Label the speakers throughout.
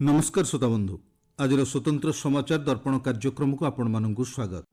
Speaker 1: नमस्कार श्रोता बंधु आज स्वतंत्र समाचार दर्पण कार्यक्रम को आपण मानक स्वागत।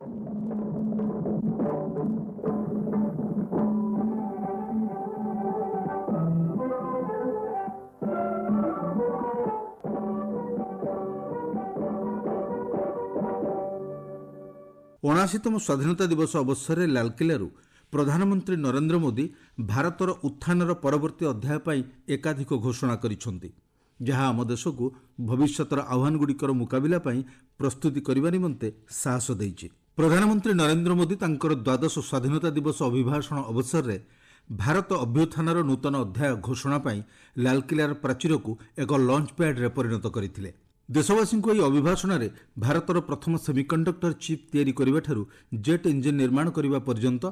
Speaker 1: अणाशीतम स्वाधीनता दिवस अवसर में लालकिल्लू प्रधानमंत्री नरेंद्र मोदी भारतर उत्थानर परवर्ती अध्याय पर एकाधिक घोषणा करिसेंति, जहाँ आम देश को भविष्यतर आह्वानगुड़िकर मुकाबला पर प्रस्तुति करने निमंते साहस देइछि। प्रधानमंत्री नरेंद्र मोदी तांकर द्वादश स्वाधीनता दिवस अभिभाषण अवसर में भारत अभ्युत्थानर नूतन अध्याय घोषणा पर लालकिल्लार प्राचीर को एक लॉन्च पैड रे परिणत करथिले। देशवासी को यह अभिभाषण में भारतर प्रथम सेमिकंडक्टर चिप तैयारी करने ठारू जेट इंजिन निर्माण करने पर्यंत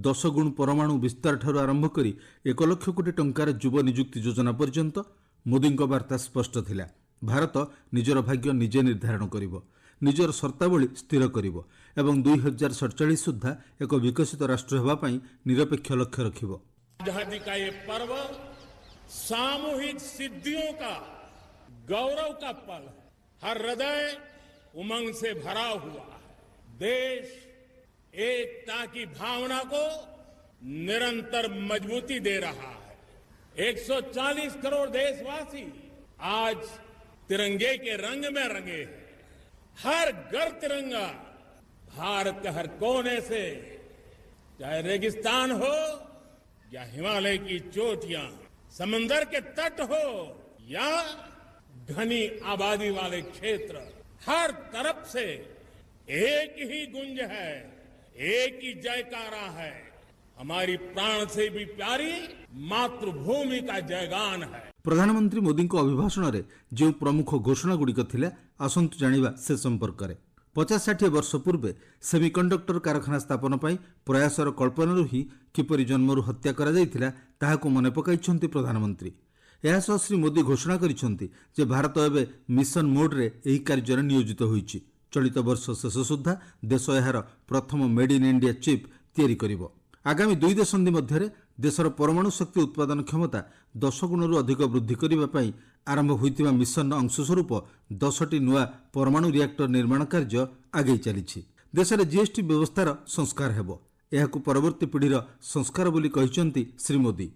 Speaker 1: 10 गुण परमाणु विस्तार ठारू आरंभ करी 1 लाख कोटी टंकार युव नियुक्ति योजना पर्यंत मोदी वार्ता स्पष्ट थिला। भारत निजर भाग्य निजे निर्धारण करिवो, निजर शर्तावली स्थिर करिवो एवं 2047 सुद्धा एक विकसित राष्ट्र हेबा पई निरपेक्ष लक्ष्य रखिवो।
Speaker 2: आजादी का ये पर्व सामूहिक सिद्धियों का गौरव का पल है। हर हृदय उमंग से भरा हुआ है। देश एकता की भावना को निरंतर मजबूती दे रहा है। 140 करोड़ देशवासी आज तिरंगे के रंग में रंगे हैं। हर घर तिरंगा, भारत के हर कोने से, चाहे रेगिस्तान हो या हिमालय की चोटियां, समंदर के तट हो या घनी आबादी वाले क्षेत्र, हर तरफ से एक ही गुंज है, एक ही जयकारा है। हमारी प्राण से भी प्यारी मातृभूमि का जयगान है।
Speaker 1: प्रधानमंत्री मोदी को अभिभाषण में जो प्रमुख घोषणा गुड़िक थिले आसंतु जानिबा से संपर्क में 50-60 वर्ष पूर्वे सेमिकंडक्टर कारखाना स्थापन पर प्रयासर कल्पना ही किपरि जन्मरू हत्या करा जायतिला ताहाको मने पकाइछन्ति प्रधानमंत्री। यासह श्री मोदी घोषणा करिसेंति जे भारत एबे मिशन मोड रे एही कार्य नियोजित होईछि। चलित वर्ष शेष सुद्धा देश एहार प्रथम मेड इन इंडिया चिप तैयारी करिवो। आगामी 2 दशंधि मध्य देशर परमाणु शक्ति उत्पादन क्षमता 10 गुणरू अधिक वृद्धि करने पर आरंभ होइतिबा मिशन अंशस्वरूप 10टी नुआ परमाणु रिएक्टर निर्माण कार्य आगे चली। देश में जीएसटी व्यवस्थार संस्कार हेबो। एहाकु परवर्ती पीढ़ीर संस्कार बोली कहिसेंति श्री मोदी।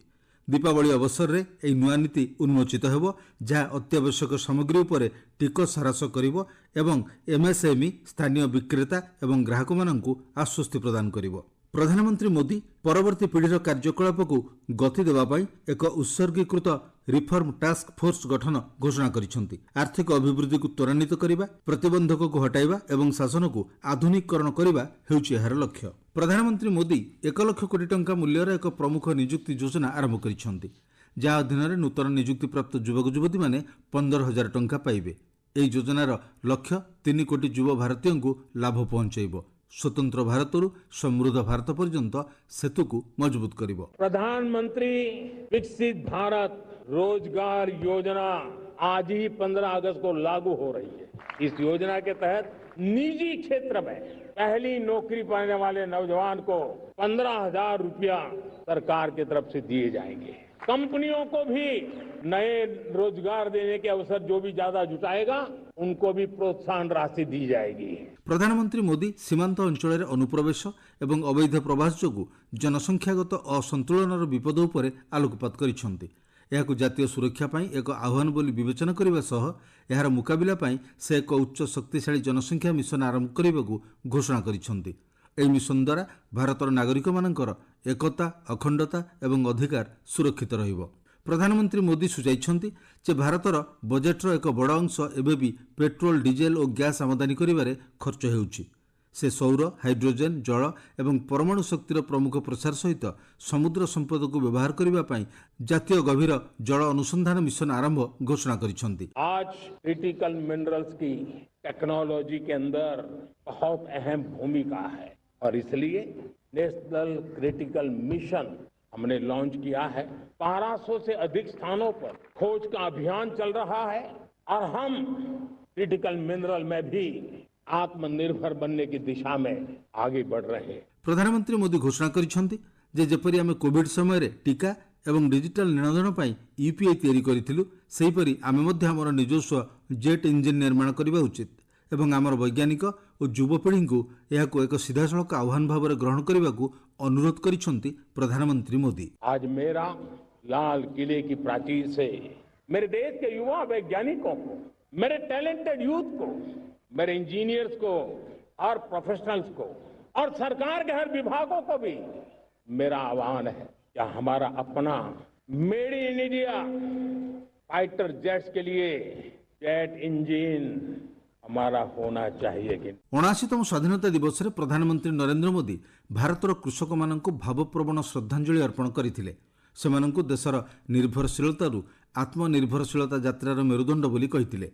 Speaker 1: दीपावली अवसर में यह नुआ नीति उन्मोचित हेबो, जहाँ अत्यावश्यक सामग्री उपरे टिकस ह्रास करिवो एवं एमएसएमई स्थानीय विक्रेता एवं ग्राहक माननकु आश्वस्ति प्रदान करिवो। प्रधानमंत्री मोदी परवर्ती पीढ़ीर कार्यकलाप को गति देवाई एक उत्सर्गीकृत रिफॉर्म टास्क फोर्स गठन घोषणा करिसेंति। आर्थिक अभिवृद्धि को त्वरान्वित करिबा, प्रतिबंधक को हटाइबा एवं शासन को आधुनिकीकरण करिबा हेउछि एहार लक्ष्य। प्रधानमंत्री मोदी 1 लाख कोटी टंका मूल्यर एक प्रमुख नियुक्ति योजना आरंभ करिसेंति, जहाँ अधीन नूतन नियुक्ति प्राप्त युवक युवती माने 15,000 टंका पाइबे। एही योजनार लक्ष्य 3 कोटी युव भारतीयों को लाभ पहुंचाइबो। स्वतंत्र भारतरू समृद्ध भारत पर्यंत सेतु को मजबूत करिवो।
Speaker 2: प्रधानमंत्री विकसित भारत रोजगार योजना आज ही 15 अगस्त को लागू हो रही है। इस योजना के तहत निजी क्षेत्र में पहली नौकरी पाने वाले नौजवान को 15,000 रुपया सरकार की तरफ से दिए जाएंगे। कंपनियों को भी नए रोजगार देने के अवसर जो भी ज्यादा जुटाएगा उनको भी प्रोत्साहन राशि दी जाएगी।
Speaker 1: प्रधानमंत्री मोदी सीमांत अंचल अनुप्रवेश एवं अवैध प्रवास जोगु जनसंख्यागत असंतुलनर विपद उपरे आलोकपात करिसेंति। एहाकु जातीय सुरक्षा पाई एक आह्वान बोली विवेचना करने सह एहार मुकाबला पाई से एक उच्च शक्तिशाली जनसंख्या मिशन आरंभ करने घोषणा करिसेंति। एही मिशन द्वारा भारतर नागरिक मानकर एकता, अखंडता एवं अधिकार सुरक्षित रहिबो। प्रधानमंत्री मोदी सुझाइछन्ति जे भारतर बजेटर एक बड़ अंश एबेबी पेट्रोल, डीजेल और गैस आमदानी करिबारे खर्च हेउछि। से सौर, हाइड्रोजेन, जल एवं परमाणु शक्तिर प्रमुख प्रसार सहित समुद्र संपद को व्यवहार करने पाई जातीय गभीर जल अनुसंधान मिशन आरंभ घोषणा करिसेंति।
Speaker 2: आज क्रिटिकल मिनरल्स की टेक्नोलॉजी के अंदर बहुत अहम भूमिका है और इसलिए नेशनल क्रिटिकल मिशन हमने लॉन्च किया है। 1200 से अधिक स्थानों पर खोज का अभियान चल रहा है और हम क्रिटिकल मिनरल में भी आत्मनिर्भर बनने की दिशा में आगे बढ़ रहे हैं।
Speaker 1: प्रधानमंत्री मोदी घोषणा करिसेंति जे जेपरि आमे कोविड समय रे टीका ଏବଂ ଡିଜିଟାଲ ନେଣଦେଣ ପାଇଁ ୟୁପିଆଇ ତିଆରି କରିଥିଲୁ, ସେହିପରି ଆମେ ମଧ୍ୟ ଆମର ନିଜସ୍ୱ ଜେଟ୍ ଇଞ୍ଜିନ୍ ନିର୍ମାଣ କରିବା ଉଚିତ ଏବଂ ଆମର ବୈଜ୍ଞାନିକ ଓ ଯୁବପିଢ଼ିଙ୍କୁ ଏହାକୁ ଏକ ସିଧାସଳଖ ଆହ୍ୱାନ ଭାବରେ ଗ୍ରହଣ କରିବାକୁ ଅନୁରୋଧ କରିଛନ୍ତି ପ୍ରଧାନମନ୍ତ୍ରୀ ମୋଦି।
Speaker 2: आज मेरा लाल किले की प्राचीर से मेरे देश के युवा वैज्ञानिकों को, मेरे टैलेंटेड यूथ को, मेरे इंजीनियर्स को और प्रोफेशनल्स को और सरकार के हर विभागों को भी मेरा आह्वान है, क्या हमारा अपना made in India fighter jets के लिए जेट इंजन हमारा होना चाहिए कि
Speaker 1: 79तम ସ୍ୱାଧୀନତା ଦିବସରେ ପ୍ରଧାନମନ୍ତ୍ରୀ ନରେନ୍ଦ୍ର ମୋଦି ଭାରତର କୃଷକମାନଙ୍କୁ ଭାବପ୍ରବଣ ଶ୍ରଦ୍ଧାଞ୍ଜଳି ଅର୍ପଣ କରିଥିଲେ। ସେମାନଙ୍କୁ ଦେଶର ନିର୍ଭରଶୀଳତାରୁ ଆତ୍ମନିର୍ଭରଶୀଳତା ଯାତ୍ରାର ମେରୁଦଣ୍ଡ ବୋଲି କହିଥିଲେ।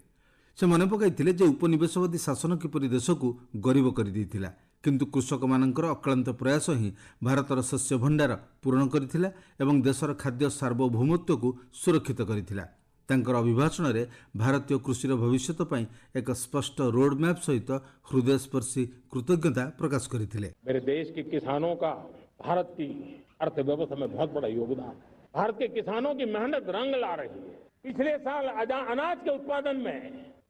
Speaker 1: ସେ ମନେ ପକାଇଥିଲେ ଯେ ଉପନିବେଶବାଦୀ ଶାସନ କିପରି ଦେଶକୁ ଗରିବ କରିଦେଇଥିଲା, କିନ୍ତୁ କୃଷକମାନଙ୍କର ଅକ୍ଳାନ୍ତ ପ୍ରୟାସ ହିଁ ଭାରତର ଶସ୍ୟ ଭଣ୍ଡାର ପୂରଣ କରିଥିଲା ଏବଂ ଦେଶର ଖାଦ୍ୟ ସାର୍ବଭୌମତ୍ୱକୁ ସୁରକ୍ଷିତ କରିଥିଲା। ତାଙ୍କର ଅଭିଭାଷଣରେ ଭାରତୀୟ କୃଷିର ଭବିଷ୍ୟତ ପାଇଁ ଏକ ସ୍ପଷ୍ଟ ରୋଡ୍ ମ୍ୟାପ୍ ସହିତ ହୃଦୟସ୍ପର୍ଶୀ କୃତଜ୍ଞତା ପ୍ରକାଶ କରିଥିଲେ।
Speaker 2: मेरे देश के किसानों का भारत की अर्थव्यवस्था में बहुत बड़ा योगदान है। भारत के किसानों की मेहनत रंग ला रही है। पिछले साल अनाज के उत्पादन में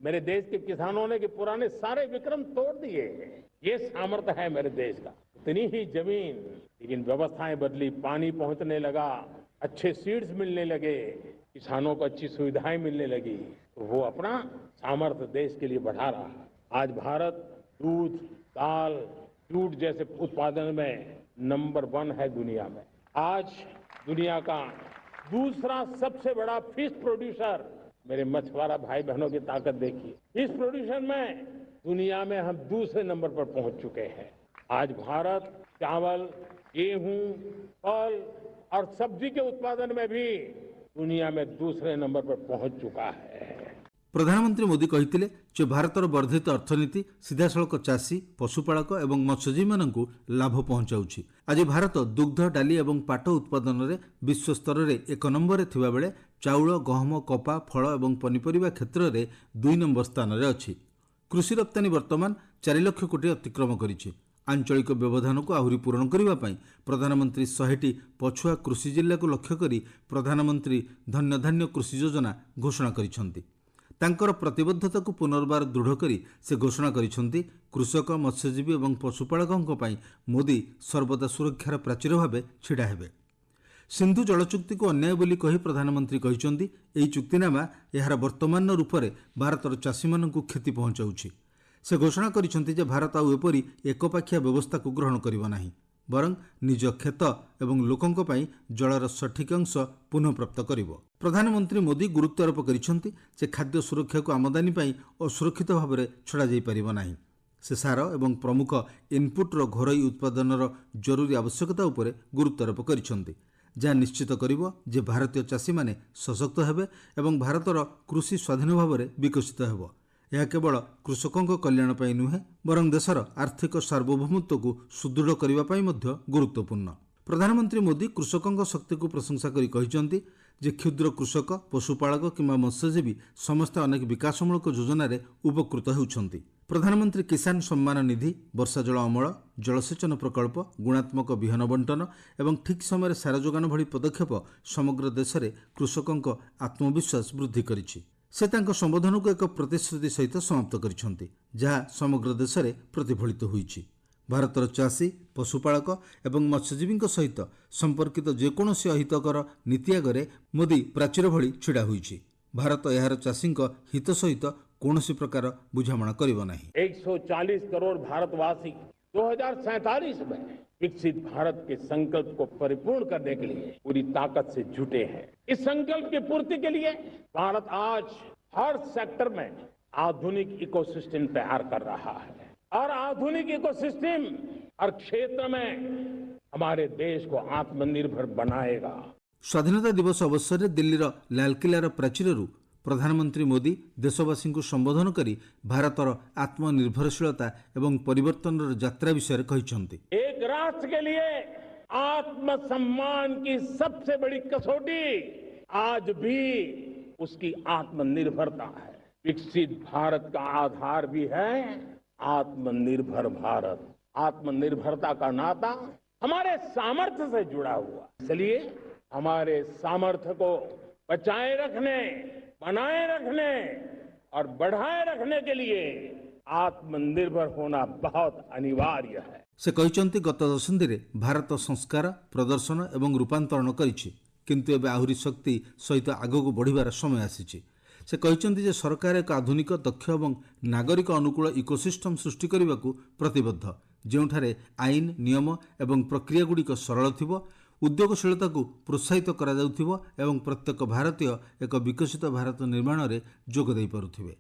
Speaker 2: मेरे देश के किसानों ने के पुराने सारे विक्रम तोड़ दिए। ये सामर्थ्य है मेरे देश का। इतनी ही जमीन, लेकिन व्यवस्थाएं बदली, पानी पहुंचने लगा, अच्छे सीड्स मिलने लगे, किसानों को अच्छी सुविधाएं मिलने लगी, तो वो अपना सामर्थ्य देश के लिए बढ़ा रहा है। आज भारत दूध, दाल, जूट जैसे उत्पादन में नंबर 1 है दुनिया में। आज दुनिया का दूसरा सबसे बड़ा फिश प्रोड्यूसर, मेरे मछुआरा भाई बहनों की ताकत देखिए, फिश प्रोड्यूसर में दुनिया में हम दूसरे नंबर पर पहुंच चुके हैं। आज भारत चावल, गेहूं, फल और सब्जी के उत्पादन में भी दुनिया में दूसरे नंबर पर पहुंच चुका है।
Speaker 1: ପ୍ରଧାନମନ୍ତ୍ରୀ ମୋଦି କହିଥିଲେ ଯେ ଭାରତର ବର୍ଦ୍ଧିତ ଅର୍ଥନୀତି ସିଧାସଳଖ ଚାଷୀ, ପଶୁପାଳକ ଏବଂ ମତ୍ସ୍ୟଜୀବୀମାନଙ୍କୁ ଲାଭ ପହଞ୍ଚାଉଛି। ଆଜି ଭାରତ ଦୁଗ୍ଧ, ଡାଲି ଏବଂ ପାଟ ଉତ୍ପାଦନରେ ବିଶ୍ୱସ୍ତରରେ 1 ନମ୍ବରରେ ଥିବାବେଳେ ଚାଉଳ, ଗହମ, କପା, ଫଳ ଏବଂ ପନିପରିବା କ୍ଷେତ୍ରରେ 2 ନମ୍ବର ସ୍ଥାନରେ ଅଛି। କୃଷି ରପ୍ତାନୀ ବର୍ତ୍ତମାନ 4 ଲକ୍ଷ କୋଟି ଅତିକ୍ରମ କରିଛି। ଆଞ୍ଚଳିକ ବ୍ୟବଧାନକୁ ଆହୁରି ପୂରଣ କରିବା ପାଇଁ ପ୍ରଧାନମନ୍ତ୍ରୀ 100ଟି ପଛୁଆ କୃଷି ଜିଲ୍ଲାକୁ ଲକ୍ଷ୍ୟ କରି ପ୍ରଧାନମନ୍ତ୍ରୀ ଧନ୍ୟଧାନ୍ୟ କୃଷି ଯୋଜନା ଘୋଷଣା କରିଛନ୍ତି। ତାଙ୍କର ପ୍ରତିବଦ୍ଧତାକୁ ପୁନର୍ବାର ଦୃଢ଼ କରି ସେ ଘୋଷଣା କରିଛନ୍ତି, କୃଷକ, ମତ୍ସ୍ୟଜୀବୀ ଏବଂ ପଶୁପାଳକଙ୍କ ପାଇଁ ମୋଦି ସର୍ବଦା ସୁରକ୍ଷାର ପ୍ରାଚୀର ଭାବେ ଛିଡ଼ା ହେବେ। ସିନ୍ଧୁ ଜଳ ଚୁକ୍ତିକୁ ଅନ୍ୟାୟ ବୋଲି କହି ପ୍ରଧାନମନ୍ତ୍ରୀ କହିଛନ୍ତି, ଏହି ଚୁକ୍ତିନାମା ଏହାର ବର୍ତ୍ତମାନର ରୂପରେ ଭାରତର ଚାଷୀମାନଙ୍କୁ କ୍ଷତି ପହଞ୍ଚାଉଛି। ସେ ଘୋଷଣା କରିଛନ୍ତି ଯେ ଭାରତ ଆଉ ଏପରି ଏକପାଖିଆ ବ୍ୟବସ୍ଥାକୁ ଗ୍ରହଣ କରିବ ନାହିଁ, ବରଂ ନିଜ କ୍ଷେତ ଏବଂ ଲୋକଙ୍କ ପାଇଁ ଜଳର ସଠିକ୍ ଅଂଶ ପୁନଃପ୍ରାପ୍ତ କରିବ। ପ୍ରଧାନମନ୍ତ୍ରୀ ମୋଦି ଗୁରୁତ୍ୱାରୋପ କରିଛନ୍ତି ଯେ ଖାଦ୍ୟ ସୁରକ୍ଷାକୁ ଆମଦାନୀ ପାଇଁ ଅସୁରକ୍ଷିତ ଭାବରେ ଛଡ଼ାଯାଇପାରିବ ନାହିଁ। ସେ ସାର ଏବଂ ପ୍ରମୁଖ ଇନପୁଟ୍ର ଘରୋଇ ଉତ୍ପାଦନର ଜରୁରୀ ଆବଶ୍ୟକତା ଉପରେ ଗୁରୁତ୍ୱାରୋପ କରିଛନ୍ତି, ଯାହା ନିଶ୍ଚିତ କରିବ ଯେ ଭାରତୀୟ ଚାଷୀମାନେ ସଶକ୍ତ ହେବେ ଏବଂ ଭାରତର କୃଷି ସ୍ୱାଧୀନ ଭାବରେ ବିକଶିତ ହେବ। ଏହା କେବଳ କୃଷକଙ୍କ କଲ୍ୟାଣ ପାଇଁ ନୁହେଁ, ବରଂ ଦେଶର ଆର୍ଥିକ ସାର୍ବଭୌମତ୍ୱକୁ ସୁଦୃଢ଼ କରିବା ପାଇଁ ମଧ୍ୟ ଗୁରୁତ୍ୱପୂର୍ଣ୍ଣ। ପ୍ରଧାନମନ୍ତ୍ରୀ ମୋଦି କୃଷକଙ୍କ ଶକ୍ତିକୁ ପ୍ରଶଂସା କରି କହିଛନ୍ତି ଯେ କ୍ଷୁଦ୍ର କୃଷକ, ପଶୁପାଳକ କିମ୍ବା ମତ୍ସ୍ୟଜୀବୀ ସମସ୍ତେ ଅନେକ ବିକାଶମୂଳକ ଯୋଜନାରେ ଉପକୃତ ହେଉଛନ୍ତି। ପ୍ରଧାନମନ୍ତ୍ରୀ କିଷାନ ସମ୍ମାନ ନିଧି, ବର୍ଷା ଜଳ ଅମଳ, ଜଳସେଚନ ପ୍ରକଳ୍ପ, ଗୁଣାତ୍ମକ ବିହନ ବଣ୍ଟନ ଏବଂ ଠିକ୍ ସମୟରେ ସାର ଯୋଗାଣ ଭଳି ପଦକ୍ଷେପ ସମଗ୍ର ଦେଶରେ କୃଷକଙ୍କ ଆତ୍ମବିଶ୍ୱାସ ବୃଦ୍ଧି କରିଛି। ସେ ତାଙ୍କ ସମ୍ବୋଧନକୁ ଏକ ପ୍ରତିଶ୍ରୁତି ସହିତ ସମାପ୍ତ କରିଛନ୍ତି, ଯାହା ସମଗ୍ର ଦେଶରେ ପ୍ରତିଫଳିତ ହୋଇଛି। ଭାରତର ଚାଷୀ, ପଶୁପାଳକ ଏବଂ ମତ୍ସ୍ୟଜୀବୀଙ୍କ ସହିତ ସମ୍ପର୍କିତ ଯେକୌଣସି ଅହିତକର ନୀତି ଆଗରେ ମୋଦି ପ୍ରାଚୀର ଭଳି ଛିଡ଼ା ହୋଇଛି। ଭାରତ ଏହାର ଚାଷୀଙ୍କ ହିତ ସହିତ କୌଣସି ପ୍ରକାର ବୁଝାମଣା କରିବ ନାହିଁ।
Speaker 2: 140 करोड़ भारतवासी 2047 में विकसित भारत के संकल्प को परिपूर्ण करने के लिए पूरी ताकत से जुटे हैं। इस संकल्प की पूर्ति के लिए भारत आज हर सेक्टर में आधुनिक इकोसिस्टम तैयार कर रहा है और आधुनिक इकोसिस्टम हर क्षेत्र में हमारे देश को आत्मनिर्भर बनाएगा।
Speaker 1: ସ୍ୱାଧୀନତା ଦିବସ ଅବସରରେ ଦିଲ୍ଲୀର ଲାଲକିଲ୍ଲାର ପ୍ରାଚୀରରୁ ପ୍ରଧାନମନ୍ତ୍ରୀ ମୋଦି ଦେଶବାସୀଙ୍କୁ ସମ୍ବୋଧନ କରି ଭାରତର ଆତ୍ମନିର୍ଭରଶୀଳତା ଏବଂ ପରିବର୍ତ୍ତନର ଯାତ୍ରା ବିଷୟରେ କହିଛନ୍ତି।
Speaker 2: एक राष्ट्र के लिए आत्मसम्मान की सबसे बड़ी कसौटी आज भी उसकी आत्मनिर्भरता है। विकसित भारत का आधार भी है आत्मनिर्भर भारत। आत्मनिर्भरता का नाता हमारे सामर्थ्य से जुड़ा हुआ, इसलिए हमारे सामर्थ्य को बचाए रखने, बनाए रखने और बढ़ाए रखने के लिए आत्मनिर्भर होना बहुत अनिवार्य है।
Speaker 1: ସେ କହିଛନ୍ତି ଗତ ଦଶନ୍ଧିରେ ଭାରତ ସଂସ୍କାର ପ୍ରଦର୍ଶନ ଏବଂ ରୂପାନ୍ତରଣ କରିଛି, କିନ୍ତୁ ଏବେ ଆହୁରି ଶକ୍ତି ସହିତ ଆଗକୁ ବଢ଼ିବାର ସମୟ ଆସିଛି। ସେ କହିଛନ୍ତି ଯେ ସରକାର ଏକ ଆଧୁନିକ, ଦକ୍ଷ ଏବଂ ନାଗରିକ ଅନୁକୂଳ ଇକୋସିଷ୍ଟମ ସୃଷ୍ଟି କରିବାକୁ ପ୍ରତିବଦ୍ଧ, ଯେଉଁଠାରେ ଆଇନ, ନିୟମ ଏବଂ ପ୍ରକ୍ରିୟାଗୁଡ଼ିକ ସରଳ ଥିବ, ଉଦ୍ୟୋଗଶୀଳତାକୁ ପ୍ରୋତ୍ସାହିତ କରାଯାଉଥିବ ଏବଂ ପ୍ରତ୍ୟେକ ଭାରତୀୟ ଏକ ବିକଶିତ ଭାରତ ନିର୍ମାଣରେ ଯୋଗ ଦେଇପାରୁଥିବେ।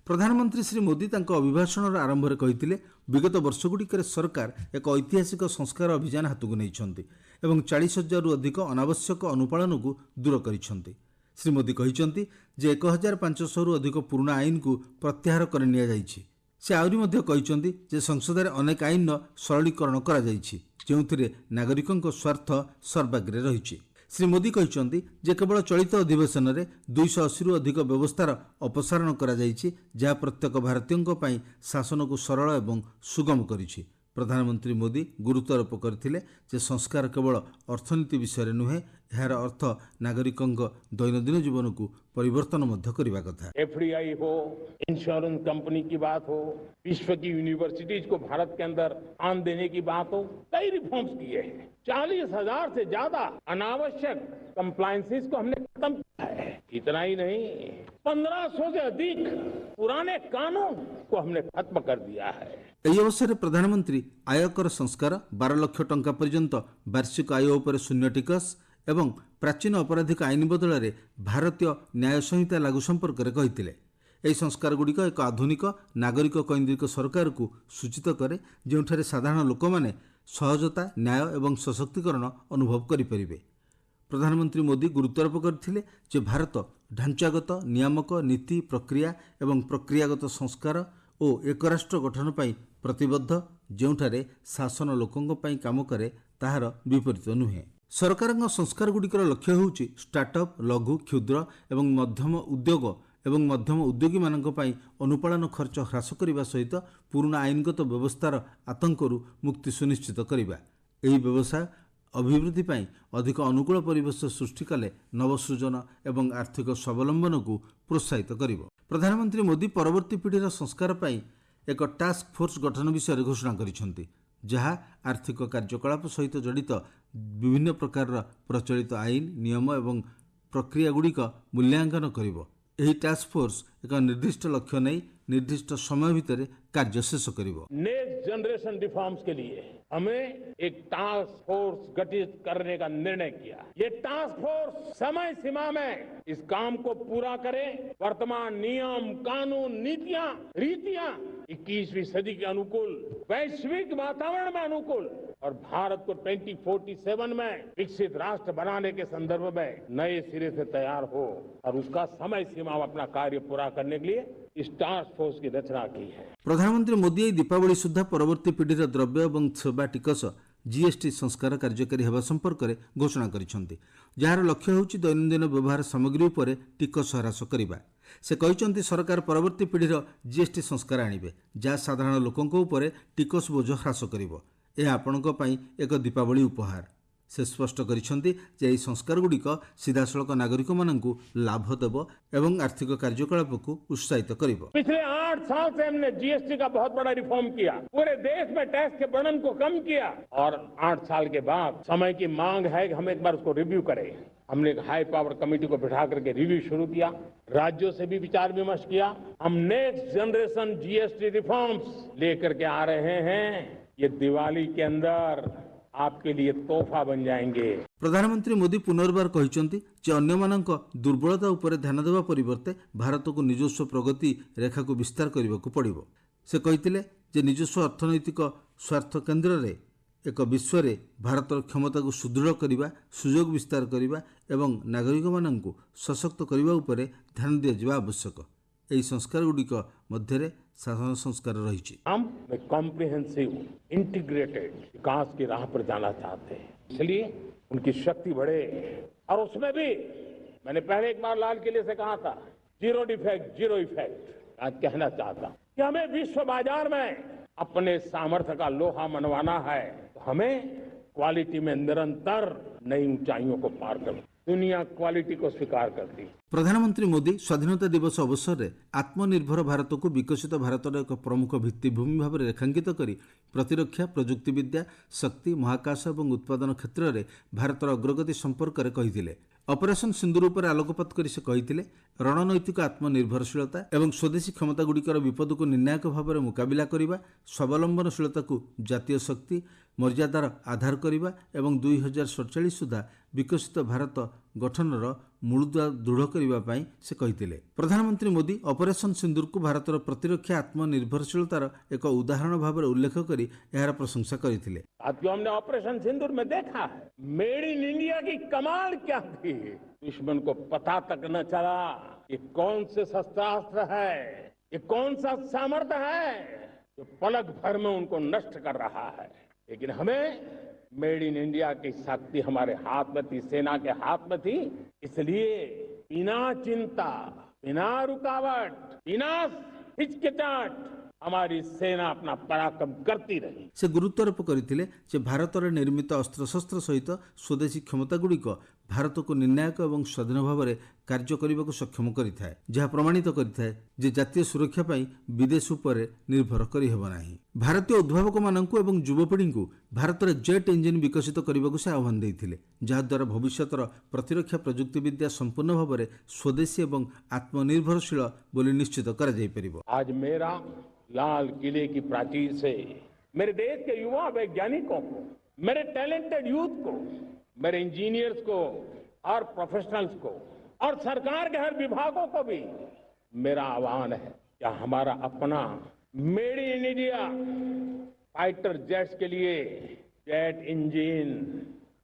Speaker 1: ପ୍ରଧାନମନ୍ତ୍ରୀ ଶ୍ରୀ ମୋଦି ତାଙ୍କ ଅଭିଭାଷଣର ଆରମ୍ଭରେ କହିଥିଲେ, ବିଗତ ବର୍ଷଗୁଡ଼ିକରେ ସରକାର ଏକ ଐତିହାସିକ ସଂସ୍କାର ଅଭିଯାନ ହାତକୁ ନେଇଛନ୍ତି ଏବଂ 40,000ରୁ ଅଧିକ ଅନାବଶ୍ୟକ ଅନୁପାଳନକୁ ଦୂର କରିଛନ୍ତି। ଶ୍ରୀ ମୋଦି କହିଛନ୍ତି ଯେ 1,500ରୁ ଅଧିକ ପୁରୁଣା ଆଇନକୁ ପ୍ରତ୍ୟାହାର କରି ନିଆଯାଇଛି। ସେ ଆହୁରି ମଧ୍ୟ କହିଛନ୍ତି ଯେ ସଂସଦରେ ଅନେକ ଆଇନର ସରଳୀକରଣ କରାଯାଇଛି, ଯେଉଁଥିରେ ନାଗରିକଙ୍କ ସ୍ୱାର୍ଥ ସର୍ବାଗ୍ରେ ରହିଛି। ଶ୍ରୀ ମୋଦି କହିଛନ୍ତି ଯେ କେବଳ ଚଳିତ ଅଧିବେଶନରେ 280ରୁ ଅଧିକ ବ୍ୟବସ୍ଥାର ଅପସାରଣ କରାଯାଇଛି, ଯାହା ପ୍ରତ୍ୟେକ ଭାରତୀୟଙ୍କ ପାଇଁ ଶାସନକୁ ସରଳ ଏବଂ ସୁଗମ କରିଛି। ପ୍ରଧାନମନ୍ତ୍ରୀ ମୋଦି ଗୁରୁତ୍ୱାରୋପ କରିଥିଲେ ଯେ ସଂସ୍କାର କେବଳ ଅର୍ଥନୀତି ବିଷୟରେ ନୁହେଁ, ଏହାର ଅର୍ଥ ନାଗରିକଙ୍କ ଦୈନନ୍ଦିନ ଜୀବନକୁ परिवर्तन मध्य करने कथा।
Speaker 2: एफडीआई हो, इंश्योरेंस कंपनी की बात हो, विश्व की यूनिवर्सिटीज को भारत के अंदर स्थान देने की बात हो, कई रिफॉर्म्स किए हैं। 40,000 से ज्यादा अनावश्यक कंप्लायंसेस को हमने खत्म किया है। इतना ही नहीं, 1500 से अधिक पुराने कानून को हमने खत्म कर दिया है।
Speaker 1: ଏହି ଅବସରରେ ପ୍ରଧାନମନ୍ତ୍ରୀ ଆୟକର ସଂସ୍କାର, 12 ଲକ୍ଷ ଟଙ୍କା ପର୍ଯ୍ୟନ୍ତ ବାର୍ଷିକ ଆୟ ଉପରେ ଶୂନ୍ୟ ଟିକସ ଏବଂ ପ୍ରାଚୀନ ଅପରାଧିକ ଆଇନ ବଦଳରେ ଭାରତୀୟ ନ୍ୟାୟ ସଂହିତା ଲାଗୁ ସମ୍ପର୍କରେ କହିଥିଲେ। ଏହି ସଂସ୍କାରଗୁଡ଼ିକ ଏକ ଆଧୁନିକ ନାଗରିକ କୈନ୍ଦ୍ରିକ ସରକାରକୁ ସୂଚିତ କରେ, ଯେଉଁଠାରେ ସାଧାରଣ ଲୋକମାନେ ସହଜତା, ନ୍ୟାୟ ଏବଂ ସଶକ୍ତିକରଣ ଅନୁଭବ କରିପାରିବେ। ପ୍ରଧାନମନ୍ତ୍ରୀ ମୋଦି ଗୁରୁତ୍ୱାରୋପ କରିଥିଲେ ଯେ ଭାରତ ଢାଞ୍ଚାଗତ, ନିୟାମକ, ନୀତି, ପ୍ରକ୍ରିୟା ଏବଂ ପ୍ରକ୍ରିୟାଗତ ସଂସ୍କାର ଓ ଏକ ରାଷ୍ଟ୍ର ଗଠନ ପାଇଁ ପ୍ରତିବଦ୍ଧ, ଯେଉଁଠାରେ ଶାସନ ଲୋକଙ୍କ ପାଇଁ କାମ କରେ, ତାହାର ବିପରୀତ ନୁହେଁ। ସରକାରଙ୍କ ସଂସ୍କାରଗୁଡ଼ିକର ଲକ୍ଷ୍ୟ ହେଉଛି ଷ୍ଟାର୍ଟଅପ୍, ଲଘୁ, କ୍ଷୁଦ୍ର ଏବଂ ମଧ୍ୟମ ଉଦ୍ୟୋଗ ଏବଂ ମଧ୍ୟମ ଉଦ୍ୟୋଗୀମାନଙ୍କ ପାଇଁ ଅନୁପାଳନ ଖର୍ଚ୍ଚ ହ୍ରାସ କରିବା ସହିତ ପୁରୁଣା ଆଇନଗତ ବ୍ୟବସ୍ଥାର ଆତଙ୍କରୁ ମୁକ୍ତି ସୁନିଶ୍ଚିତ କରିବା। ଏହି ବ୍ୟବସାୟ ଅଭିବୃଦ୍ଧି ପାଇଁ ଅଧିକ ଅନୁକୂଳ ପରିବେଶ ସୃଷ୍ଟି କଲେ ନବସୃଜନ ଏବଂ ଆର୍ଥିକ ସ୍ୱାବଲମ୍ବନକୁ ପ୍ରୋତ୍ସାହିତ କରିବ। ପ୍ରଧାନମନ୍ତ୍ରୀ ମୋଦି ପରବର୍ତ୍ତୀ ପିଢ଼ିର ସଂସ୍କାର ପାଇଁ ଏକ ଟାସ୍କ ଫୋର୍ସ ଗଠନ ବିଷୟରେ ଘୋଷଣା କରିଛନ୍ତି, ଯାହା ଆର୍ଥିକ କାର୍ଯ୍ୟକଳାପ ସହିତ ଜଡ଼ିତ ବିଭିନ୍ନ ପ୍ରକାରର ପ୍ରଚଳିତ ଆଇନ, ନିୟମ ଏବଂ ପ୍ରକ୍ରିୟାଗୁଡ଼ିକ ମୂଲ୍ୟାଙ୍କନ କରିବ। ଏହି ଟାସ୍କ ଫୋର୍ସ ଏକ ନିର୍ଦ୍ଦିଷ୍ଟ ଲକ୍ଷ୍ୟ ନେଇ निर्दिष्ट समय भीतर कार्य शेष करिवो।
Speaker 2: नेक्स्ट जनरेशन रिफॉर्म्स के लिए हमें एक टास्क फोर्स गठित करने का निर्णय किया। ये टास्क फोर्स समय सीमा में इस काम को पूरा करे। वर्तमान नियम, कानून, नीतियां, रीतियां 21वीं सदी के अनुकूल, वैश्विक वातावरण में अनुकूल और भारत को 2047 में विकसित राष्ट्र बनाने के संदर्भ में नए सिरे से तैयार हो और उसका समय सीमा में अपना कार्य पूरा करने के लिए इस टास्क फोर्स की रचना की है।
Speaker 1: प्रधानमंत्री मोदी दीपावली सुधा परवर्ती पीढ़ीर द्रव्य और सेवा टिकस जीएसटी संस्कार कार्यकारी हेबा संपर्क में घोषणा करिसेंति, जार लक्ष्य होछि दैनंदिन व्यवहार सामग्री उपर टिकस ह्रास करिबा। से कहिसेंति सरकार परवर्ती पीढ़ीर जीएसटी संस्कार आनिबे, जहाँ साधारण लोकंक उपर टिकस बोझ ह्रास करिवो। यह आपणक पई एक दीपावली उपहार। से स्पष्ट करिसेंति जे एही संस्कारगुड़िक सीधासलख नागरिक माननकु लाभ देव एवं आर्थिक कार्यकलाप को उत्साहित करिवो।
Speaker 2: पिछले 8 साल से हमने जीएसटी का बहुत बड़ा रिफॉर्म किया, पूरे देश में टैक्स के बर्डन को कम किया और 8 साल के बाद समय की मांग है कि हम एक बार उसको रिव्यू करें। हमने एक हाई पावर कमेटी को बिठा करके रिव्यू शुरू किया, राज्यों से भी विचार विमर्श किया। हम नेक्स्ट जनरेशन जीएसटी रिफॉर्म्स लेकर के आ रहे हैं। ये दिवाली के अंदर आपके लिए तोहफा बन जाएंगे।
Speaker 1: प्रधानमंत्री मोदी पुनर्बार कहिसेंति जे अन्यमानक दुर्बलता उपर ध्यान देवा परिवर्ते भारत को निजस्व प्रगति रेखा को विस्तार करने को पड़िबो। से कहिथिले जे निजस्व अर्थनैतिक स्वार्थ केन्द्र रे एक विश्व रे भारतर क्षमता को सुदृढ़ करने, सुजोग विस्तार करने एवं नागरिक माननकु सशक्त करने उपर ध्यान दिया जावा आवश्यक। यही संस्कार गुड़िक मध्य शासन संस्कार रही।
Speaker 2: हम कॉम्प्रिहेंसिव इंटीग्रेटेड विकास की राह पर जाना चाहते हैं, इसलिए उनकी शक्ति बढ़े और उसमें भी मैंने पहले एक बार लाल किले से कहा था, जीरो डिफेक्ट जीरो इफेक्ट। आज कहना चाहता कि हमें विश्व बाजार में अपने सामर्थ्य का लोहा मनवाना है, तो हमें क्वालिटी में निरंतर नई ऊंचाइयों को पार कर दुनिया क्वालिटी को स्वीकार करती है।
Speaker 1: प्रधानमंत्री मोदी स्वाधीनता दिवस अवसर में आत्मनिर्भर भारत को विकसित भारतर एक प्रमुख भित्तिभूमि भाव में रेखांकित कर प्रतिरक्षा प्रजुक्तिविद्या शक्ति महाकाश और उत्पादन क्षेत्र में भारतर अग्रगति संपर्क में कही ऑपरेशन सिंदूर पर आलोकपात कर कही रणनैतिक आत्मनिर्भरशीलता और स्वदेशी क्षमतागुड़िकर विपद को निर्णायक भाव में मुकाबिला करने स्वावलंबनशीलता को जातीय शक्ति मर्यादार आधार करने और 2047 सुधा विकसित भारत गठनर मूलदुआ दृढ़ करने से कही प्रधानमंत्री मोदी ऑपरेशन सिंदूर को भारतर प्रतिरक्षा आत्मनिर्भरशीलतार एक उदाहरण भाव में उल्लेख कर यार प्रशंसा करते।
Speaker 2: साथियों, हमने ऑपरेशन सिंदूर में देखा है मेड इन इंडिया की कमाल क्या थी। दुश्मन को पता तक न चला ये कौन से शस्त्रास्त्र है, ये कौन सा सामर्थ्य है जो पलक भर में उनको नष्ट कर रहा है। लेकिन हमें मेड इन इंडिया की शक्ति हमारे हाथ में थी, सेना के हाथ में थी, इसलिए बिना चिंता बिना रुकावट बिना हिचकिचाहट हमारी सेना अपना पराक्रम करती रही।
Speaker 1: से गुरुत्वारोप करते भारत में निर्मित अस्त्रशस्त्र सहित स्वदेशी क्षमतागुड़िक भारत को निर्णायक और स्वाधीन भाव में कार्य करने को सक्षम करिଥାଏ, जहाँ प्रमाणित करिଥାଏ जे जातीय सुरक्षा पाई विदेश उपर निर्भर करिहेब नाही। भारतीय उद्भावक माननकु एवं युवपीढ़ी को भारत में जेट इंजिन विकसित करने को से आह्वान देते, जहाद्वारा भविष्यतर प्रतिरक्षा प्रजुक्तिविद्या संपूर्ण भाव में स्वदेशी और आत्मनिर्भरशील बोली निश्चित करा जाई परिबो।
Speaker 2: आज मेरा लाल किले की प्राचीर से मेरे देश के युवा वैज्ञानिकों को, मेरे टैलेंटेड यूथ को, मेरे इंजीनियर्स को और प्रोफेशनल्स को और सरकार के हर विभागों को भी मेरा आह्वान है क्या हमारा अपना made in India fighter jets के लिए जेट इंजिन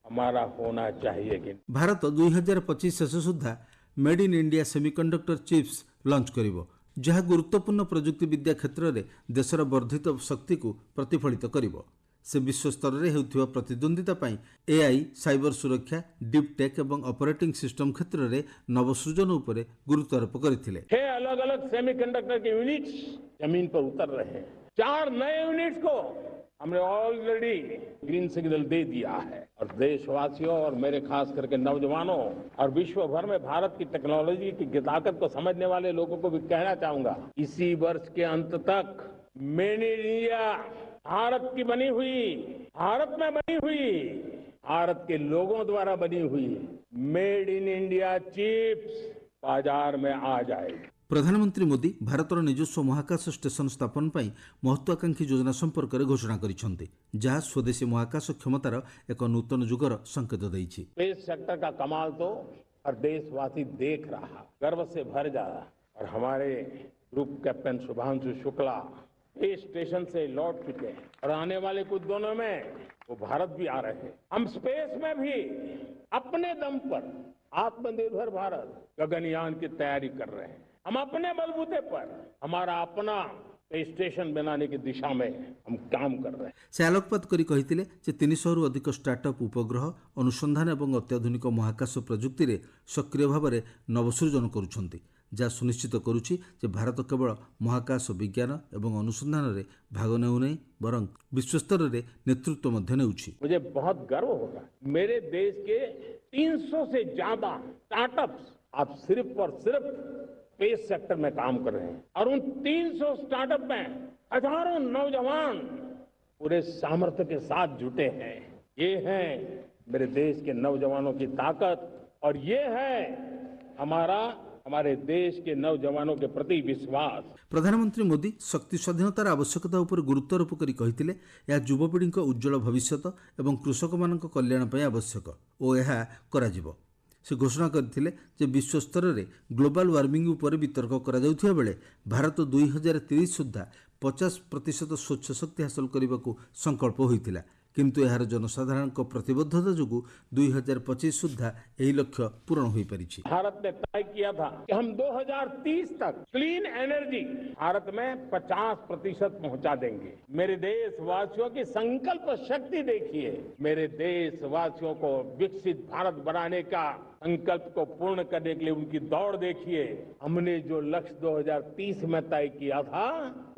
Speaker 2: हमारा होना चाहिए कि
Speaker 1: भारत 2025 शेष सुधा made in India semiconductor chips launch करिवो, जहाँ गुरुत्वपूर्ण प्रजुक्तिविद्या क्षेत्र में देशर वर्धित शक्ति को प्रतिफलित करिवो। से विश्व स्तर में होउथिबा प्रतिद्वंदिता पाई एआई साइबर सुरक्षा डीप टेक और ऑपरेटिंग सिस्टम क्षेत्र में नवसृजन उपर गुरुत्वारोप करथिले।
Speaker 2: 6 अलग अलग सेमीकंडक्टर के यूनिट्स जमीन पर उतर रहे हैं। 4 नए यूनिट्स को हमने ऑलरेडी ग्रीन सिग्नल दे दिया है और देशवासियों और मेरे खास करके नौजवानों और विश्व भर में भारत की टेक्नोलॉजी की ताकत को समझने वाले लोगों को भी कहना चाहूंगा, इसी वर्ष के अंत तक मेड इन इंडिया भारत की बनी हुई, भारत में बनी हुई, भारत के लोगों द्वारा बनी हुई मेड इन इंडिया चिप्स बाजार में आ जाएगी।
Speaker 1: प्रधानमंत्री मोदी भारतर निजस्व महाकाश स्टेशन स्थापन पर महत्वाकांक्षी योजना संपर्क में घोषणा करिसेंति, जहाँ स्वदेशी महाकाश क्षमतार एक नूतन जुगर संकेत देइछि।
Speaker 2: स्पेस सेक्टर का कमाल तो हर देशवासी देख रहा, गर्व से भर जा रहा। और हमारे group captain Shubhanshu Shukla space station से लौट चुके हैं और आने वाले कुछ दिनों में वो भारत भी आ रहे हैं। हम स्पेस में भी अपने दम पर आत्मनिर्भर भारत गगनयान की तैयारी कर रहे हैं। हम अपने बलबूते पर हमारा अपना स्टेशन बनाने की दिशा में हम काम कर रहे हैं।
Speaker 1: से आलोकपात करी कहिथिले जे 300 रु अधिक स्टार्टअप उपग्रह अनुसंधान और अत्याधुनिक महाकाश प्रजुक्ति रे सक्रिय भाव में नवसृजन करुछंती, जहाँ सुनिश्चित करुछि जे भारत केवल महाकाश विज्ञान और अनुसंधान रे भाग नेउ नहीं बरं विश्वस्तर रे नेतृत्व मध्य नेउछि।
Speaker 2: मुझे बहुत गर्व होगा मेरे देश के 300 से ज्यादा स्टार्टअप्स आप सिर्फ और सिर्फ स्पेस सेक्टर में काम कर रहे हैं और उन 300 स्टार्टअप में हजारों नौजवान पूरे सामर्थ्य के साथ जुटे हैं। ये है मेरे देश के नौजवानों की ताकत और ये है हमारे देश के नौजवानों के प्रति विश्वास।
Speaker 1: प्रधानमंत्री मोदी शक्ति स्वाधीनतार आवश्यकता उपर गुरुत्वारोप करी कहिथिले या युवपीढ़ी उज्जवल भविष्यत और कृषक मान कल्याण पर आवश्यक और यह कराजिबो। से घोषणा करथिले जे विश्व स्तर में ग्लोबल वार्मिंग उपर वितर्क करा जाउथिबा बेले भारत 2030 सुधा 50% स्वच्छ शक्ति हासिल करने को संकल्प होइतिला, किंतु यार जनसाधारण प्रतिबद्धता जोगु 2025 सुधा यही लक्ष्य पूर्ण हो पारिछि।
Speaker 2: भारत ने तय किया था कि हम 2030 तक क्लीन एनर्जी भारत में 50% पहुंचा देंगे। मेरे देशवासियों की संकल्प शक्ति देखिए, मेरे देशवासियों को विकसित भारत बनाने का संकल्प को पूर्ण करने के लिए उनकी दौड़ देखिए। हमने जो लक्ष्य 2030 में तय किया था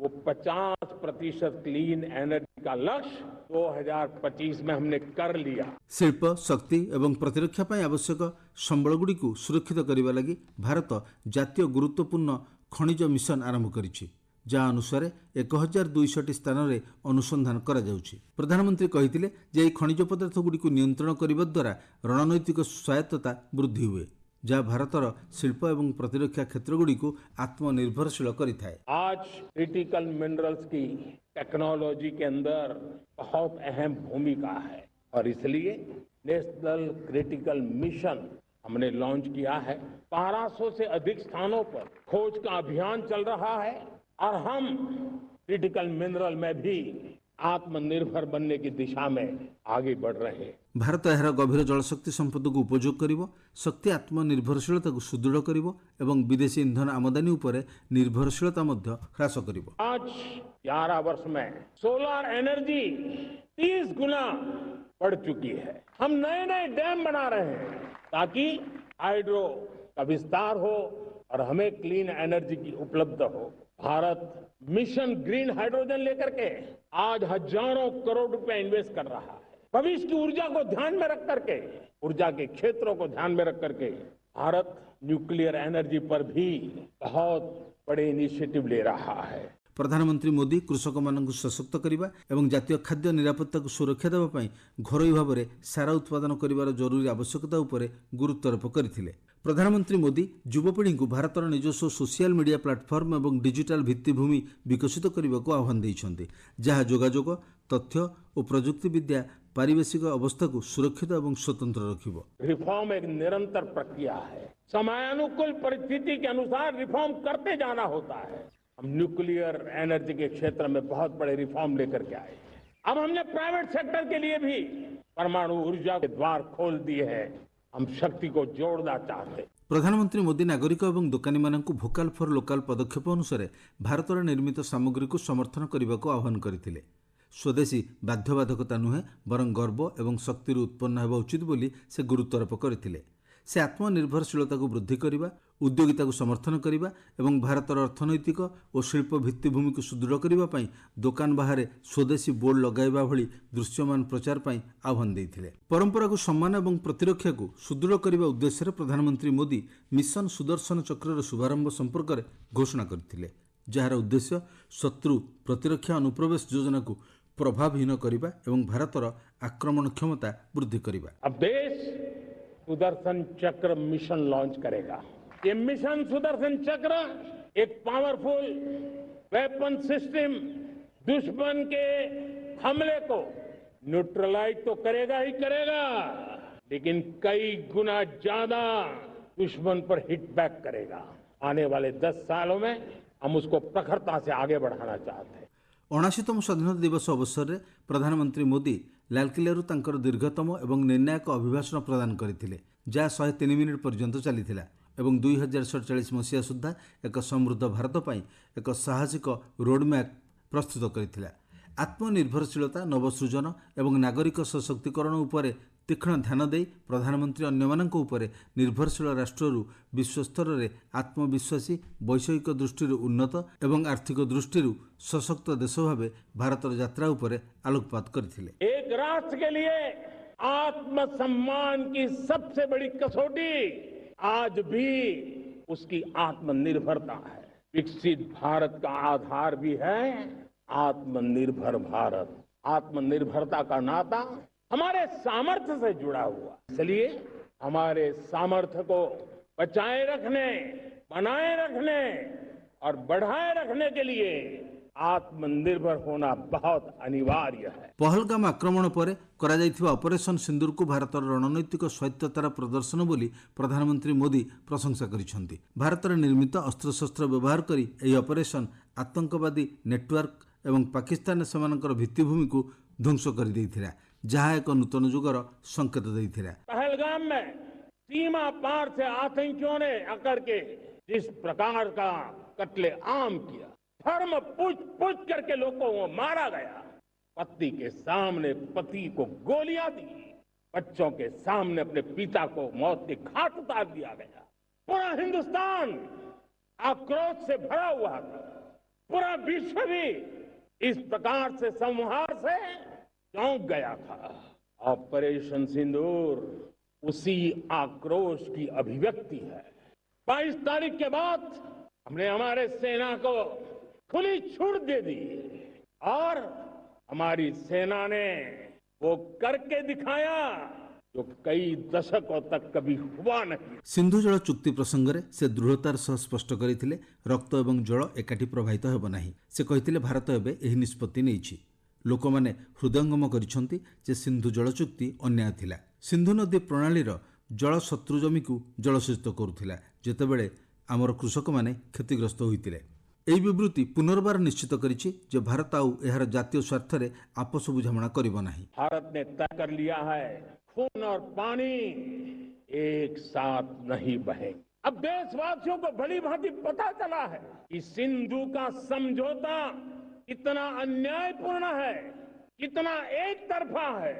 Speaker 2: वो 50% क्लीन एनर्जी का लक्ष्य 2025 में हमने कर लिया।
Speaker 1: ଶିଳ୍ପ ଶକ୍ତି ଏବଂ ପ୍ରତିରକ୍ଷା ପାଇଁ ଆବଶ୍ୟକ ସମ୍ବଳଗୁଡ଼ିକୁ ସୁରକ୍ଷିତ କରିବା ଲାଗି ଭାରତ ଜାତୀୟ ଗୁରୁତ୍ୱପୂର୍ଣ୍ଣ ଖଣିଜ ମିଶନ ଆରମ୍ଭ କରିଛି, ଯାହା ଅନୁସାରେ 1200ଟି ସ୍ଥାନରେ ଅନୁସନ୍ଧାନ କରାଯାଉଛି। ପ୍ରଧାନମନ୍ତ୍ରୀ କହିଥିଲେ ଯେ ଏହି ଖଣିଜ ପଦାର୍ଥଗୁଡ଼ିକୁ ନିୟନ୍ତ୍ରଣ କରିବା ଦ୍ୱାରା ରଣନୈତିକ ସ୍ୱାୟତ୍ତତା ବୃଦ୍ଧି ହୁଏ, ଯାହା ଭାରତର ଶିଳ୍ପ ଏବଂ ପ୍ରତିରକ୍ଷା କ୍ଷେତ୍ରଗୁଡ଼ିକୁ ଆତ୍ମନିର୍ଭରଶୀଳ କରିଥାଏ।
Speaker 2: आज क्रिटिकल मिनरल्स की टेक्नोलॉजी के अंदर बहुत अहम भूमिका है और इसलिए नेशनल क्रिटिकल मिशन हमने लॉन्च किया है। 1200 से अधिक स्थानों पर खोज का अभियान चल रहा है और हम क्रिटिकल मिनरल में भी आत्मनिर्भर बनने की दिशा में आगे बढ़ रहे हैं।
Speaker 1: ଭାରତ ଏହାର ଗଭୀର ଜଳଶକ୍ତି ସମ୍ପଦକୁ ଉପଯୋଗ କରିବ, ଶକ୍ତି ଆତ୍ମନିର୍ଭରଶୀଳତାକୁ ସୁଦୃଢ଼ କରିବ ଏବଂ ବିଦେଶୀ ଇନ୍ଧନ ଆମଦାନୀ ଉପରେ ନିର୍ଭରଶୀଳତା ମଧ୍ୟ ହ୍ରାସ କରିବ।
Speaker 2: आज 11 वर्ष में सोलर एनर्जी 30 गुना बढ़ चुकी है। हम नए नए डैम बना रहे हैं ताकि हाइड्रो का विस्तार हो और हमें क्लीन एनर्जी की उपलब्ध हो। भारत मिशन ग्रीन हाइड्रोजन लेकर के आज हजारों करोड़ रुपए इन्वेस्ट कर रहा है। भविष्य की ऊर्जा को ध्यान में रख करके, ऊर्जा के क्षेत्रों को ध्यान में रख करके भारत न्यूक्लियर एनर्जी पर भी बहुत बड़े इनिशिएटिव ले रहा है।
Speaker 1: ପ୍ରଧାନମନ୍ତ୍ରୀ ମୋଦି କୃଷକମାନଙ୍କୁ ସଶକ୍ତ କରିବା ଏବଂ ଜାତୀୟ ଖାଦ୍ୟ ନିରାପତ୍ତାକୁ ସୁରକ୍ଷା ଦେବା ପାଇଁ ଘରୋଇ ଭାବରେ ସାର ଉତ୍ପାଦନ କରିବାର ଜରୁରୀ ଆବଶ୍ୟକତା ଉପରେ ଗୁରୁତ୍ୱାରୋପ କରିଥିଲେ। ପ୍ରଧାନମନ୍ତ୍ରୀ ମୋଦି ଯୁବପିଢ଼ିଙ୍କୁ ଭାରତର ନିଜସ୍ୱ ସୋସିଆଲ ମିଡିଆ ପ୍ଲାଟଫର୍ମ ଏବଂ ଡିଜିଟାଲ ଭିତ୍ତିଭୂମି ବିକଶିତ କରିବାକୁ ଆହ୍ୱାନ ଦେଇଛନ୍ତି, ଯାହା ଯୋଗାଯୋଗ, ତଥ୍ୟ ଓ ପ୍ରଯୁକ୍ତି ବିଦ୍ୟା ପାରିବେଶିକ ଅବସ୍ଥାକୁ ସୁରକ୍ଷିତ ଏବଂ ସ୍ୱତନ୍ତ୍ର ରଖିବ।
Speaker 2: रिफॉर्म एक निरंतर प्रक्रिया है। समयानुकूल परिस्थिति के अनुसार रिफॉर्म करते जाना होता है। हम न्यूक्लियर एनर्जी के क्षेत्र में बहुत बड़े रिफॉर्म लेकर के आए। अब हमने प्राइवेट सेक्टर के लिए भी परमाणु ऊर्जा के द्वार खोल दिए हैं। हम शक्ति को जोड़ना चाहते हैं।
Speaker 1: ପ୍ରଧାନମନ୍ତ୍ରୀ ମୋଦି ନାଗରିକ ଏବଂ ଦୋକାନୀମାନଙ୍କୁ ଭୋକାଲ ଫର ଲୋକାଲ ପଦକ୍ଷେପ ଅନୁସାରେ ଭାରତରେ ନିର୍ମିତ ସାମଗ୍ରୀକୁ ସମର୍ଥନ କରିବାକୁ ଆହ୍ୱାନ କରିଥିଲେ। ସ୍ୱଦେଶୀ ବାଧ୍ୟବାଧକତା ନୁହେଁ, ବରଂ ଗର୍ବ ଏବଂ ଶକ୍ତିରୁ ଉତ୍ପନ୍ନ ହେବା ଉଚିତ ବୋଲି ସେ ଗୁରୁତ୍ୱାରୋପ କରିଥିଲେ। ସେ ଆତ୍ମନିର୍ଭରଶୀଳତାକୁ ବୃଦ୍ଧି କରିବା, ଉଦ୍ୟୋଗିତାକୁ ସମର୍ଥନ କରିବା ଏବଂ ଭାରତର ଅର୍ଥନୈତିକ ଓ ଶିଳ୍ପ ଭିତ୍ତିଭୂମିକୁ ସୁଦୃଢ଼ କରିବା ପାଇଁ ଦୋକାନ ବାହାରେ ସ୍ୱଦେଶୀ ବୋର୍ଡ ଲଗାଇବା ଭଳି ଦୃଶ୍ୟମାନ ପ୍ରଚାର ପାଇଁ ଆହ୍ୱାନ ଦେଇଥିଲେ। ପରମ୍ପରାକୁ ସମ୍ମାନ ଏବଂ ପ୍ରତିରକ୍ଷାକୁ ସୁଦୃଢ଼ କରିବା ଉଦ୍ଦେଶ୍ୟରେ ପ୍ରଧାନମନ୍ତ୍ରୀ ମୋଦି ମିଶନ ସୁଦର୍ଶନ ଚକ୍ରର ଶୁଭାରମ୍ଭ ସମ୍ପର୍କରେ ଘୋଷଣା କରିଥିଲେ, ଯାହାର ଉଦ୍ଦେଶ୍ୟ ଶତ୍ରୁ ପ୍ରତିରକ୍ଷା ଅନୁପ୍ରବେଶ ଯୋଜନାକୁ ପ୍ରଭାବହୀନ କରିବା ଏବଂ ଭାରତର ଆକ୍ରମଣ କ୍ଷମତା ବୃଦ୍ଧି କରିବା।
Speaker 2: अब देश सुदर्शन चक्र मिशन लॉन्च करेगा। ये मिशन सुदर्शन चक्र एक पावरफुल वेपन सिस्टम दुश्मन के हमले को न्यूट्रलाइज तो करेगा ही करेगा, लेकिन कई गुना ज्यादा दुश्मन पर हिट बैक करेगा। आने वाले 10 सालों में हम उसको प्रखरता से आगे बढ़ाना चाहते हैं।
Speaker 1: 79ତମ ସ୍ୱାଧୀନତା ଦିବସ ଅବସରରେ ପ୍ରଧାନମନ୍ତ୍ରୀ ମୋଦି ଲାଲକିଲ୍ଲାରୁ ତାଙ୍କର ଦୀର୍ଘତମ ଏବଂ ନିର୍ଣ୍ଣାୟକ ଅଭିଭାଷଣ ପ୍ରଦାନ କରିଥିଲେ, ଯାହା 103 ମିନିଟ୍ ପର୍ଯ୍ୟନ୍ତ ଚାଲିଥିଲା ଏବଂ 2047 ମସିହା ସୁଦ୍ଧା ଏକ ସମୃଦ୍ଧ ଭାରତ ପାଇଁ ଏକ ସାହସିକ ରୋଡମ୍ୟାପ୍ ପ୍ରସ୍ତୁତ କରିଥିଲା। ଆତ୍ମନିର୍ଭରଶୀଳତା, ନବସୃଜନ ଏବଂ ନାଗରିକ ସଶକ୍ତିକରଣ ଉପରେ ତୀକ୍ଷ୍ଣ ଧ୍ୟାନ ଦେଇ ପ୍ରଧାନମନ୍ତ୍ରୀ ଅନ୍ୟମାନଙ୍କ ଉପରେ ନିର୍ଭରଶୀଳ ରାଷ୍ଟ୍ରରୁ ବିଶ୍ୱସ୍ତରରେ ଆତ୍ମବିଶ୍ୱାସୀ, ବୈଷୟିକ ଦୃଷ୍ଟିରୁ ଉନ୍ନତ ଏବଂ ଆର୍ଥିକ ଦୃଷ୍ଟିରୁ ସଶକ୍ତ ଦେଶ ଭାବେ ଭାରତର ଯାତ୍ରା ଉପରେ ଆଲୋକପାତ କରିଥିଲେ।
Speaker 2: एक राष्ट्र के लिए आत्मसम्मान की सबसे बड़ी कसौटी आज भी उसकी आत्मनिर्भरता है। विकसित भारत का आधार भी है आत्मनिर्भर भारत। आत्मनिर्भरता का नाता हमारे सामर्थ्य से जुड़ा हुआ, इसलिए हमारे सामर्थ्य को बचाए रखने, बनाए रखने और बढ़ाए रखने के लिए आत्मनिर्भर होना बहुत अनिवार्य है।
Speaker 1: ପହଲଗାମ ଆକ୍ରମଣ ପରେ କରାଯାଇଥିବା ଅପରେସନ ସିନ୍ଦୁରକୁ ଭାରତର ରଣନୈତିକ ସ୍ୱାୟତ୍ତତାର ପ୍ରଦର୍ଶନ ବୋଲି ପ୍ରଧାନମନ୍ତ୍ରୀ ମୋଦି ପ୍ରଶଂସା କରିଛନ୍ତି। ଭାରତରେ ନିର୍ମିତ ଅସ୍ତ୍ରଶସ୍ତ୍ର ବ୍ୟବହାର କରି ଏହି ଅପରେସନ ଆତଙ୍କବାଦୀ ନେଟୱାର୍କ ଏବଂ ପାକିସ୍ତାନରେ ସେମାନଙ୍କର ଭିତ୍ତିଭୂମିକୁ ଧ୍ୱଂସ କରିଦେଇଥିଲା, ଯାହା ଏକ ନୂତନ ଯୁଗର ସଂକେତ ଦେଇଥିଲା।
Speaker 2: पहलगाम में सीमा पार से आतंकियों ने आकर के जिस प्रकार का कत्ले आम किया, धर्म पूछ पूछ करके लोगों को मारा गया, पति के सामने पति को गोलियां दी, बच्चों के सामने अपने पिता को मौत के घाट उतार दिया गया। पूरा हिंदुस्तान आक्रोश से भरा हुआ था। पूरा विश्व भी इस प्रकार से संहार से चौंक गया था। ऑपरेशन सिंदूर उसी आक्रोश की अभिव्यक्ति है। 22 तारीख के बाद हमने हमारे सेना को खुली छूट दे दी और हमारी सेना ने वो करके दिखाया जो कई दशकों तक कभी हुआ नहीं।
Speaker 1: सिंधु जल चुक्ति प्रसंगरे से दृढ़तार सह स्पष्ट करथिले रक्त एवं जल एकाठी प्रवाहित हेब नाही। से कहिथिले भारत एबे एही निष्पत्ति नेइछि। लोकमाने हृदयंगम करिसंती जे सिंधु जल चुक्ति अन्याय थिला। सिंधु नदी प्रणालीर जल शत्रु जमीकु जलसेचित करुथिला जेतेबेले आमर कृषक माने क्षतिग्रस्त होइतिले। एही विवृत्ति पुनर्बार निश्चित करिछि जे भारत आउ एहार जातीय स्वार्थ रे आपस बुझामणा करिबो नाही।
Speaker 2: भारत ने तय कर लिया है खून और पानी एक साथ नहीं बहेंगे। अब देशवासियों को भली भांति पता चला है कि सिंधु का समझौता कितना अन्यायपूर्ण है, कितना एक तरफा है।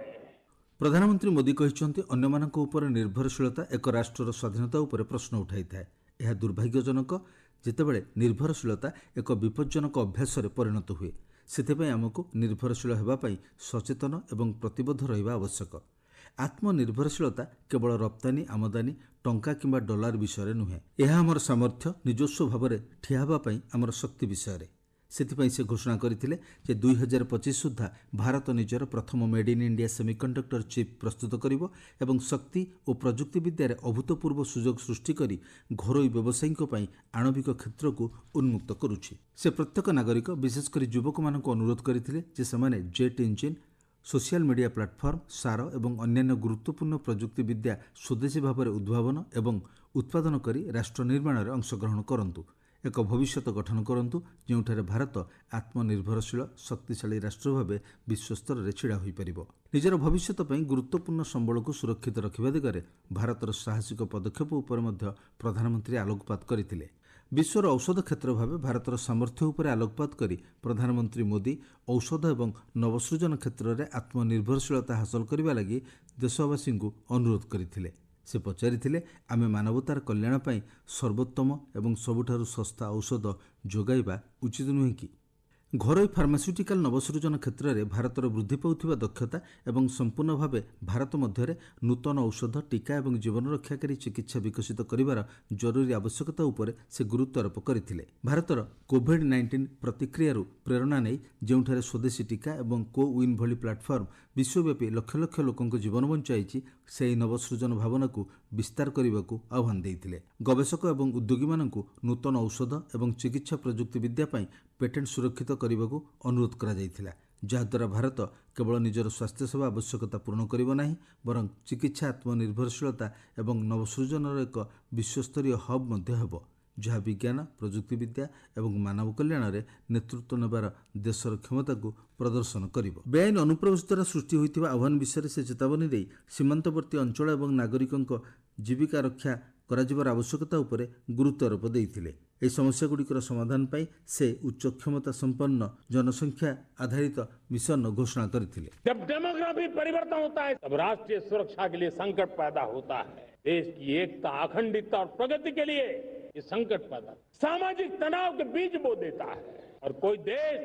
Speaker 1: प्रधानमंत्री मोदी कहिसंती अन्यमानक उपर निर्भरशीलता एक राष्ट्रर स्वाधीनता उपर प्रश्न उठाइଥାଏ। ଏହା दुर्भाग्यजनक ଯେତେବେଳେ ନିର୍ଭରଶୀଳତା ଏକ ବିପଜ୍ଜନକ ଅଭ୍ୟାସରେ ପରିଣତ ହୁଏ। ସେଥିପାଇଁ ଆମକୁ ନିର୍ଭରଶୀଳ ହେବା ପାଇଁ ସଚେତନ ଏବଂ ପ୍ରତିବଦ୍ଧ ରହିବା ଆବଶ୍ୟକ। ଆତ୍ମନିର୍ଭରଶୀଳତା କେବଳ ରପ୍ତାନି ଆମଦାନୀ ଟଙ୍କା କିମ୍ବା ଡଲାର ବିଷୟରେ ନୁହେଁ। ଏହା ଆମର ସାମର୍ଥ୍ୟ ନିଜସ୍ୱ ଭାବରେ ଠିଆ ହେବା ପାଇଁ ଆମର ଶକ୍ତି ବିଷୟରେ। ସେଥିପାଇଁ ସେ ଘୋଷଣା କରିଥିଲେ ଯେ 2025 ସୁଦ୍ଧା ଭାରତ ନିଜର ପ୍ରଥମ made in India semiconductor cheap ପ୍ରସ୍ତୁତ କରିବ ଏବଂ ଶକ୍ତି ଓ ପ୍ରଯୁକ୍ତି ବିଦ୍ୟାରେ ଅଭୂତପୂର୍ବ ସୁଯୋଗ ସୃଷ୍ଟି କରି ଘରୋଇ ବ୍ୟବସାୟୀଙ୍କ ପାଇଁ ଆଣବିକ କ୍ଷେତ୍ରକୁ ଉନ୍ମୁକ୍ତ କରୁଛି। ସେ ପ୍ରତ୍ୟେକ ନାଗରିକ ବିଶେଷ କରି ଯୁବକମାନଙ୍କୁ ଅନୁରୋଧ କରିଥିଲେ ଯେ ସେମାନେ jet engine social media platform सार एवं अन्यान्य गुरुत्वपूर्ण प्रजुक्ति विद्या स्वदेशी भाव में उद्भावन एवं उत्पादन करी राष्ट्र निर्माण में अंशग्रहण करंतु। एक भविष्यत गठन करंतु जोंठारे भारत आत्मनिर्भरशील शक्तिशाली राष्ट्र भाव विश्वस्तर में छिड़ा होई परिबो। निजर भविष्यत पई गुरुत्वपूर्ण संबल को सुरक्षित रखिबा दिगरे भारतर साहसिक पदक्षेप उपर मध्य प्रधानमंत्री आलोकपात करथिले। विश्वर औषध क्षेत्र भाव भारतर सामर्थ्य उपर आलोकपात करी प्रधानमंत्री मोदी औषध एवं नवसृजन क्षेत्र में आत्मनिर्भरशीलता हासिल करने लगी देशवासी को अनुरोध करथिले। से पचारिथिले आमे मानवतार कल्याण पई सर्वोत्तम एवं सबुठारु सस्ता औषध जोगाइबा उचित नुहे कि? घरोई फार्मास्यूटिकल नवसृजन क्षेत्र में भारतर वृद्धि पाउथिबा दक्षता एवं संपूर्ण भाव भारत मध्य नूतन औषध टीका एवं जीवन रक्षाकारी चिकित्सा विकसित करिवार जरूरी आवश्यकता उपर से गुरुत्व आरोप करथिले। भारतर कोविड-19 प्रतिक्रिया प्रेरणा नहीं जोंठारे स्वदेशी टीका एवं कोविन भली प्लाटफर्म विश्वव्यापी लक्ष लक्ष लोकंक जीवन बंचाई से नवसृजन भावना को विस्तार करने को आह्वान देइथिले। गवेषक एवं उद्योगी मानकु नूतन औषध एवं चिकित्सा प्रजुक्ति विद्या पई पेटेंट सुरक्षित करने को अनुरोध करा जाइथिला, जहाद्वारा भारत केवल निजर स्वास्थ्य सेवा आवश्यकता पूर्ण करिबो नाही बरं चिकित्सा आत्मनिर्भरशीलता एवं नवसृजनर एक विश्वस्तरीय हब मध्य हेबो, जहाँ विज्ञान प्रजुक्ति विद्या एवं मानव कल्याण में नेतृत्व नेबार देशर क्षमता को प्रदर्शन करिबो। बेआईन अनुप्रवेश द्वारा सृष्टि होइतिबा आह्वान विषय से चेतावनी दे सीमांतवर्ती अंचल एवं नागरिकों जीविका रक्षा कराजिबार आवश्यकता उपरे गुरुत्व आरोप देइथिले। एही समस्यागुड़िकर समाधान पाई से उच्च क्षमता संपन्न जनसंख्या आधारित मिशन घोषणा करथिले।
Speaker 2: जब डेमोग्राफी परिवर्तन होता है तब राष्ट्रीय सुरक्षा के लिए संकट पैदा होता है। देश की एकता अखंडता और प्रगति के लिए ये संकट पैदा सामाजिक तनाव के बीज बो देता है और कोई देश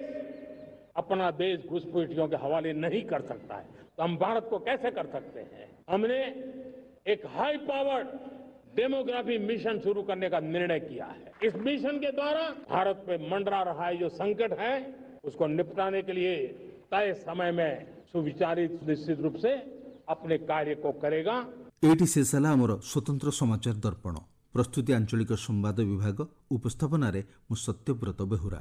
Speaker 2: अपना देश घुसपैठियों के हवाले नहीं कर सकता है। तो हम भारत को कैसे कर सकते हैं? हमने एक हाई पावर्ड डेमोग्राफी मिशन शुरू करने का निर्णय किया है। इस मिशन के द्वारा भारत पे मंडरा रहा है जो संकट है उसको निपटाने के लिए तय समय में सुविचारित निश्चित रूप से अपने कार्य को करेगा।
Speaker 1: एटी शेषला आमर स्वतंत्र समाचार दर्पण प्रस्तुति आंचलिक संवाद विभाग उपस्थापन मु सत्यव्रत बेहुरा।